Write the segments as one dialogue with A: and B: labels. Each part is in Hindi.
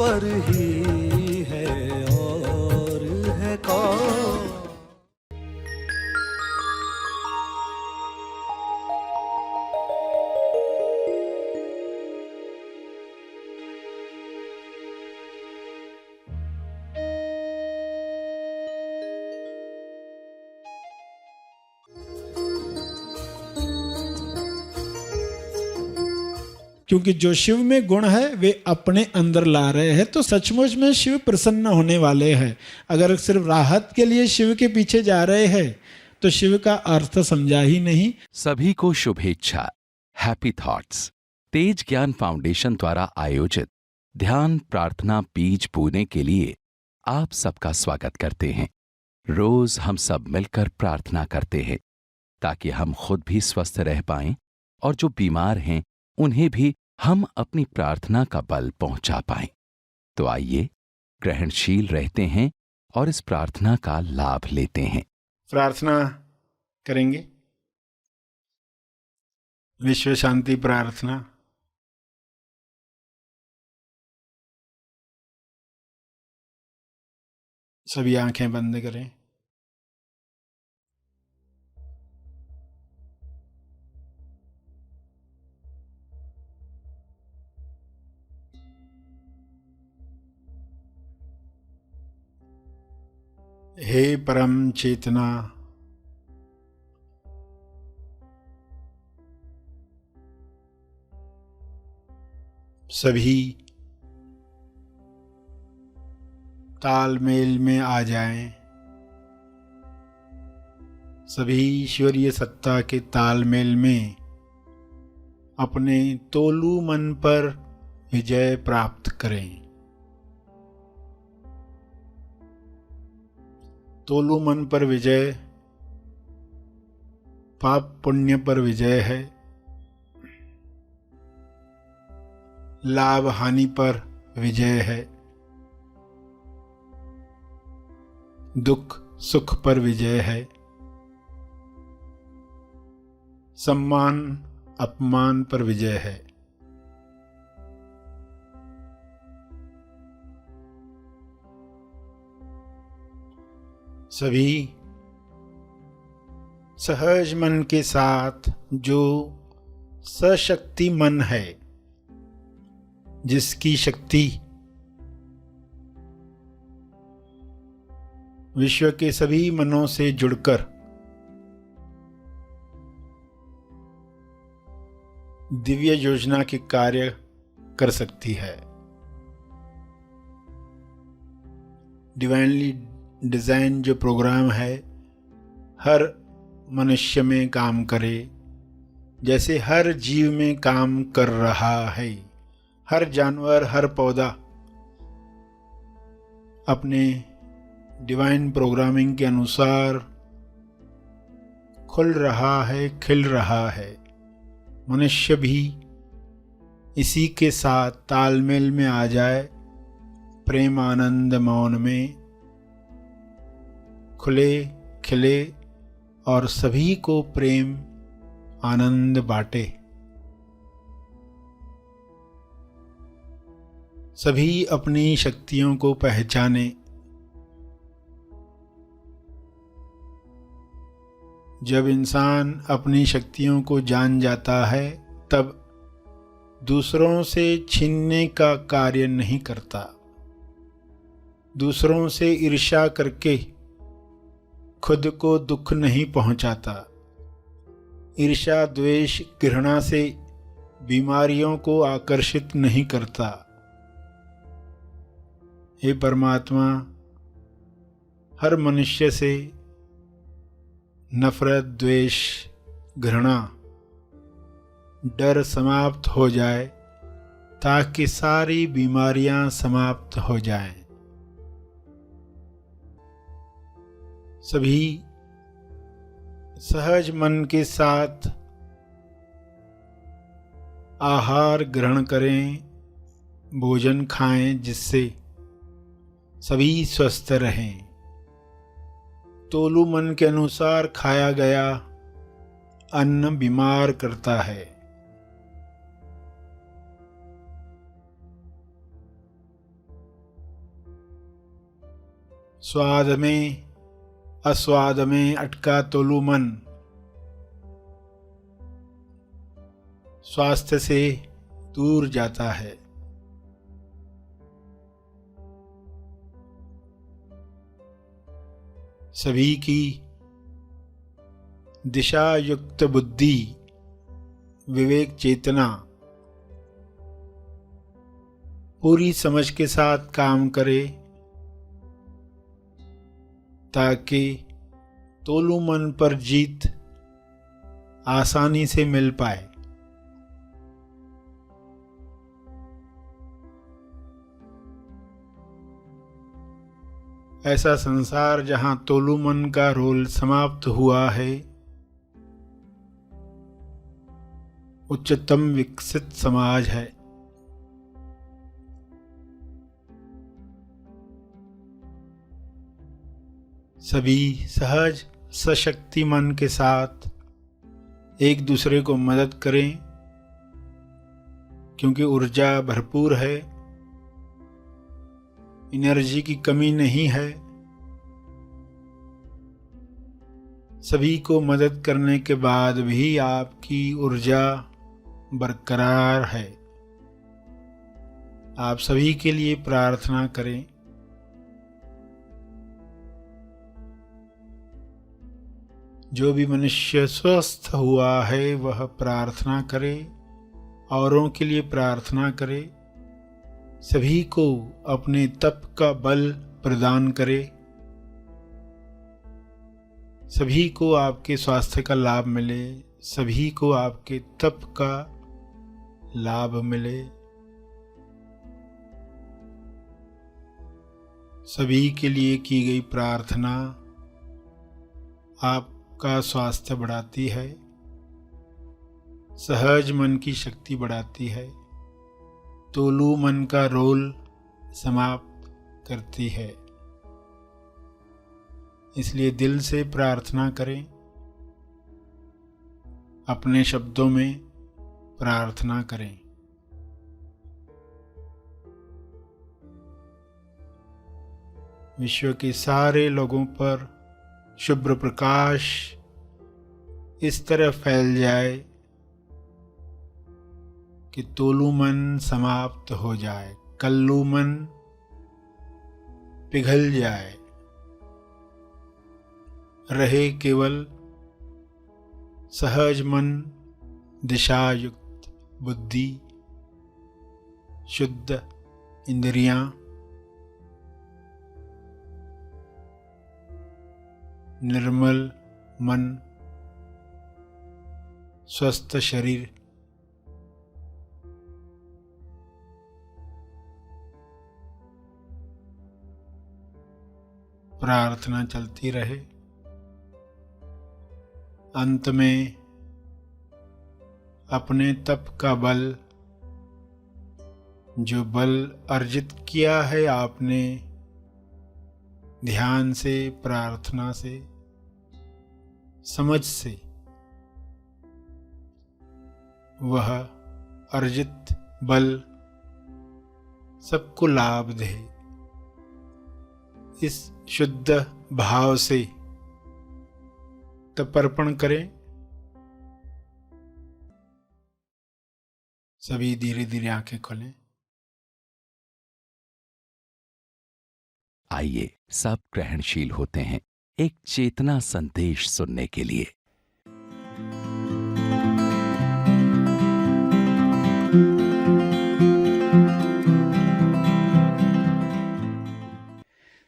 A: ईश्वर ही है और है कौन।
B: क्योंकि जो शिव में गुण है वे अपने अंदर ला रहे हैं, तो सचमुच में शिव प्रसन्न होने वाले हैं। अगर सिर्फ राहत के लिए शिव के पीछे जा रहे हैं तो शिव का अर्थ समझा ही नहीं।
C: सभी को शुभेच्छा। हैप्पी थॉट्स तेज ज्ञान फाउंडेशन द्वारा आयोजित ध्यान प्रार्थना बीज बोने के लिए आप सबका स्वागत करते हैं। रोज हम सब मिलकर प्रार्थना करते हैं ताकि हम खुद भी स्वस्थ रह पाएं और जो बीमार हैं उन्हें भी हम अपनी प्रार्थना का बल पहुंचा पाएं। तो आइए ग्रहणशील रहते हैं और इस प्रार्थना का लाभ लेते हैं।
B: प्रार्थना करेंगे। विश्व शांति प्रार्थना। सभी आंखें बंद करें। हे परम चेतना, सभी तालमेल में आ जाएं। सभी ईश्वरीय सत्ता के तालमेल में अपने तोलू मन पर विजय प्राप्त करें। तोलू मन पर विजय पाप पुण्य पर विजय है, लाभ हानि पर विजय है, दुख सुख पर विजय है, सम्मान अपमान पर विजय है। सभी सहज मन के साथ जो सशक्ति मन है, जिसकी शक्ति विश्व के सभी मनों से जुड़कर दिव्य योजना के कार्य कर सकती है। डिवाइनली डिजाइन जो प्रोग्राम है हर मनुष्य में काम करे, जैसे हर जीव में काम कर रहा है। हर जानवर हर पौधा अपने डिवाइन प्रोग्रामिंग के अनुसार खुल रहा है, खिल रहा है। मनुष्य भी इसी के साथ तालमेल में आ जाए, प्रेम आनंद मौन में खुले खिले और सभी को प्रेम आनंद बांटे। सभी अपनी शक्तियों को पहचाने। जब इंसान अपनी शक्तियों को जान जाता है तब दूसरों से छीनने का कार्य नहीं करता। दूसरों से ईर्ष्या करके खुद को दुख नहीं पहुंचाता। ईर्ष्या द्वेष घृणा से बीमारियों को आकर्षित नहीं करता। हे परमात्मा, हर मनुष्य से नफरत द्वेष घृणा डर समाप्त हो जाए ताकि सारी बीमारियां समाप्त हो जाएं। सभी सहज मन के साथ आहार ग्रहण करें, भोजन खाएं जिससे सभी स्वस्थ रहें। तोलू मन के अनुसार खाया गया अन्न बीमार करता है। स्वाद में अस्वाद में अटका तोलू मन स्वास्थ्य से दूर जाता है। सभी की दिशा युक्त बुद्धि, विवेक चेतना पूरी समझ के साथ काम करे ताकि तोलू मन पर जीत आसानी से मिल पाए। ऐसा संसार जहां तोलू मन का रोल समाप्त हुआ है, उच्चतम विकसित समाज है। सभी सहज सशक्ति मन के साथ एक दूसरे को मदद करें, क्योंकि ऊर्जा भरपूर है, एनर्जी की कमी नहीं है। सभी को मदद करने के बाद भी आपकी ऊर्जा बरकरार है। आप सभी के लिए प्रार्थना करें। जो भी मनुष्य स्वस्थ हुआ है वह प्रार्थना करे, औरों के लिए प्रार्थना करे, सभी को अपने तप का बल प्रदान करे, सभी को आपके स्वास्थ्य का लाभ मिले, सभी को आपके तप का लाभ मिले। सभी के लिए की गई प्रार्थना आपका स्वास्थ्य बढ़ाती है, सहज मन की शक्ति बढ़ाती है, तोलू मन का रोल समाप्त करती है। इसलिए दिल से प्रार्थना करें, अपने शब्दों में प्रार्थना करें। विश्व के सारे लोगों पर शुभ्र प्रकाश इस तरह फैल जाए कि तोलू मन समाप्त हो जाए, कल्लू मन पिघल जाए, रहे केवल सहज मन, दिशा युक्त बुद्धि, शुद्ध इंद्रियां, निर्मल मन, स्वस्थ शरीर। प्रार्थना चलती रहे। अंत में अपने तप का बल, जो बल अर्जित किया है आपने ध्यान से, प्रार्थना से, समझ से, वह अर्जित बल सबको लाभ दे। इस शुद्ध भाव से तर्पण करें। सभी धीरे धीरे आंखें खोलें।
C: आइए सब ग्रहणशील होते हैं एक चेतना संदेश सुनने के लिए।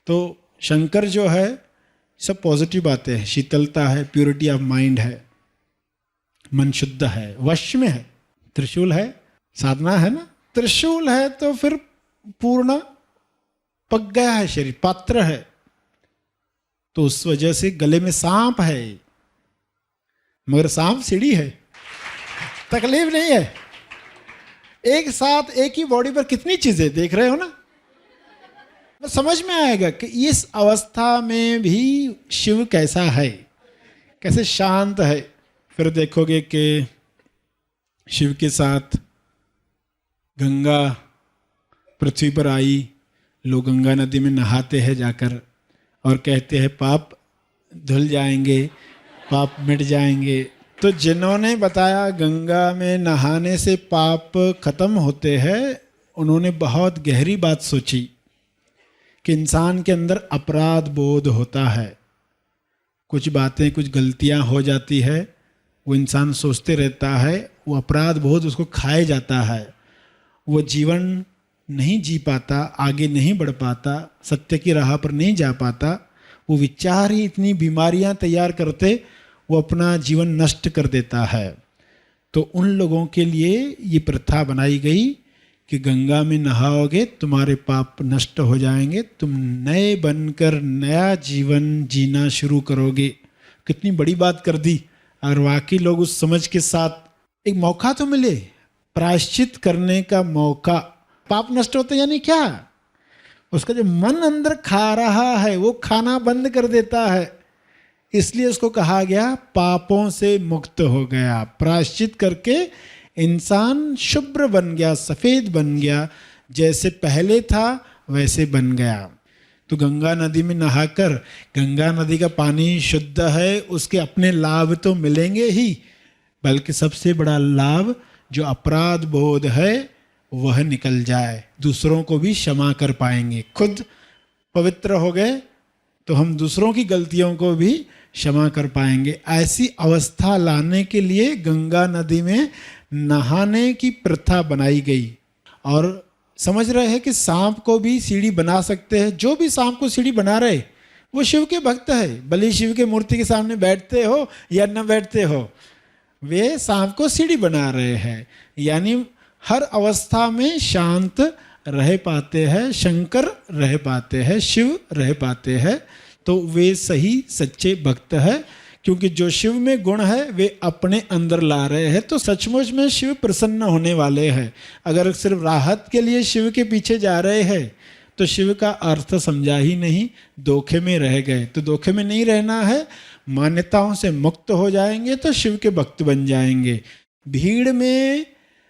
B: तो शंकर जो है सब पॉजिटिव बातें हैं, शीतलता है, प्योरिटी ऑफ माइंड है, मन शुद्ध है, वश में है, त्रिशूल है, साधना है ना, त्रिशूल है तो फिर पूर्ण पक गया है शरीर, पात्र है। तो उस वजह से गले में सांप है, मगर सांप सीढ़ी है, तकलीफ नहीं है। एक साथ एक ही बॉडी पर कितनी चीजें देख रहे हो ना, तो समझ में आएगा कि इस अवस्था में भी शिव कैसा है, कैसे शांत है। फिर देखोगे कि शिव के साथ गंगा पृथ्वी पर आई, लोग गंगा नदी में नहाते हैं जाकर, और कहते हैं पाप धुल जाएंगे, पाप मिट जाएंगे। तो जिन्होंने बताया गंगा में नहाने से पाप खत्म होते हैं, उन्होंने बहुत गहरी बात सोची कि इंसान के अंदर अपराध बोध होता है, कुछ बातें, कुछ गलतियां हो जाती है, वो इंसान सोचते रहता है, वो अपराध बोध उसको खाए जाता है, वो जीवन नहीं जी पाता, आगे नहीं बढ़ पाता, सत्य की राह पर नहीं जा पाता। वो विचार ही इतनी बीमारियां तैयार करते, वो अपना जीवन नष्ट कर देता है। तो उन लोगों के लिए ये प्रथा बनाई गई कि गंगा में नहाओगे तुम्हारे पाप नष्ट हो जाएंगे, तुम नए बनकर नया जीवन जीना शुरू करोगे। कितनी बड़ी बात कर दी। और वाकई लोग उस समझ के साथ एक मौका तो मिले, प्रायश्चित करने का मौका। पाप नष्ट होते यानी क्या? उसका जो मन अंदर खा रहा है वो खाना बंद कर देता है, इसलिए उसको कहा गया पापों से मुक्त हो गया। प्रायश्चित करके इंसान शुभ्र बन गया, सफ़ेद बन गया, जैसे पहले था वैसे बन गया। तो गंगा नदी में नहाकर, गंगा नदी का पानी शुद्ध है, उसके अपने लाभ तो मिलेंगे ही, बल्कि सबसे बड़ा लाभ जो अपराध बोध है वह निकल जाए, दूसरों को भी क्षमा कर पाएंगे। खुद पवित्र हो गए तो हम दूसरों की गलतियों को भी क्षमा कर पाएंगे। ऐसी अवस्था लाने के लिए गंगा नदी में नहाने की प्रथा बनाई गई। और समझ रहे हैं कि सांप को भी सीढ़ी बना सकते हैं। जो भी सांप को सीढ़ी बना रहे वो शिव के भक्त है, भले शिव के मूर्ति के सामने बैठते हो या न बैठते हो, वे सांप को सीढ़ी बना रहे हैं। यानी हर अवस्था में शांत रह पाते हैं, शंकर रह पाते हैं, शिव रह पाते हैं। तो वे सही सच्चे भक्त हैं, क्योंकि जो शिव में गुण है वे अपने अंदर ला रहे हैं। तो सचमुच में शिव प्रसन्न होने वाले हैं। अगर सिर्फ राहत के लिए शिव के पीछे जा रहे हैं तो शिव का अर्थ समझा ही नहीं, धोखे में रह गए। तो धोखे में नहीं रहना है, मान्यताओं से मुक्त हो जाएंगे तो शिव के भक्त बन जाएंगे। भीड़ में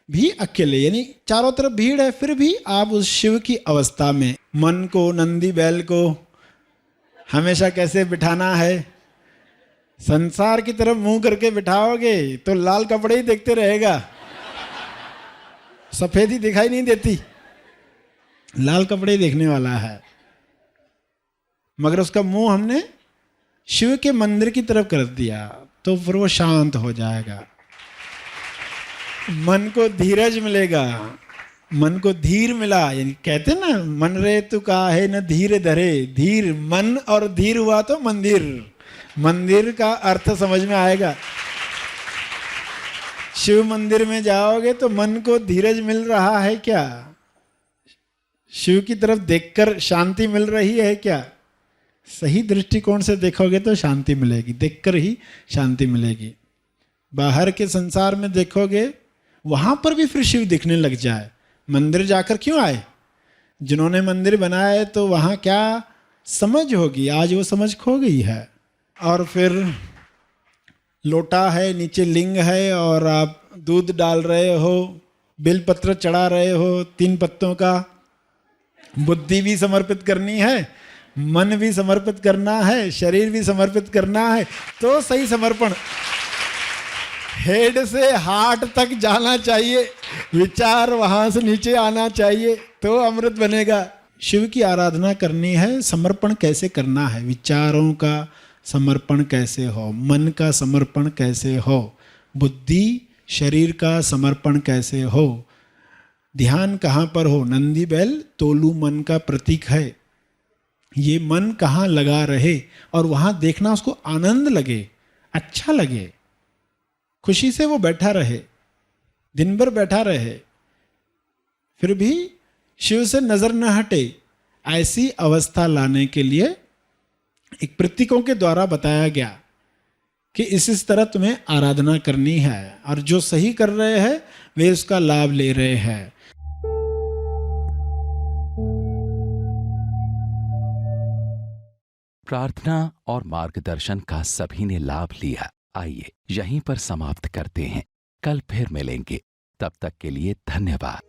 B: भी अकेले, यानी चारों तरफ भीड़ है, फिर भी आप उस शिव की अवस्था में मन को, नंदी बैल को हमेशा कैसे बिठाना है? संसार की तरफ मुंह करके बिठाओगे तो लाल कपड़े ही देखते रहेगा, सफेदी दिखाई नहीं देती, लाल कपड़े ही देखने वाला है। मगर उसका मुंह हमने शिव के मंदिर की तरफ कर दिया तो फिर वो शांत हो जाएगा, मन को धीरज मिलेगा, मन को धीर मिला। यानी कहते ना, मन रे तू काहे न धीर धरे, धीर मन और धीर हुआ तो मंदिर, मंदिर का अर्थ समझ में आएगा। शिव मंदिर में जाओगे तो मन को धीरज मिल रहा है क्या? शिव की तरफ देखकर शांति मिल रही है क्या? सही दृष्टिकोण से देखोगे तो शांति मिलेगी, देखकर ही शांति मिलेगी। बाहर के संसार में देखोगे वहां पर भी फिर शिव दिखने लग जाए। मंदिर जाकर क्यों आए? जिन्होंने मंदिर बनाया तो वहां क्या समझ होगी, आज वो समझ खो गई है। और फिर लोटा है, नीचे लिंग है और आप दूध डाल रहे हो, बेलपत्र चढ़ा रहे हो 3 पत्तों का। बुद्धि भी समर्पित करनी है, मन भी समर्पित करना है, शरीर भी समर्पित करना है, तो सही समर्पण। हेड से हार्ट तक जाना चाहिए, विचार वहां से नीचे आना चाहिए, तो अमृत बनेगा। शिव की आराधना करनी है, समर्पण कैसे करना है, विचारों का समर्पण कैसे हो, मन का समर्पण कैसे हो, बुद्धि शरीर का समर्पण कैसे हो, ध्यान कहाँ पर हो। नंदी बैल तोलू मन का प्रतीक है। ये मन कहाँ लगा रहे और वहाँ देखना उसको आनंद लगे, अच्छा लगे, खुशी से वो बैठा रहे, दिन भर बैठा रहे, फिर भी शिव से नजर न हटे। ऐसी अवस्था लाने के लिए एक प्रतीकों के द्वारा बताया गया कि इस तरह तुम्हें आराधना करनी है, और जो सही कर रहे हैं वे उसका लाभ ले रहे हैं।
C: प्रार्थना और मार्गदर्शन का सभी ने लाभ लिया। आइए यहीं पर समाप्त करते हैं, कल फिर मिलेंगे, तब तक के लिए धन्यवाद।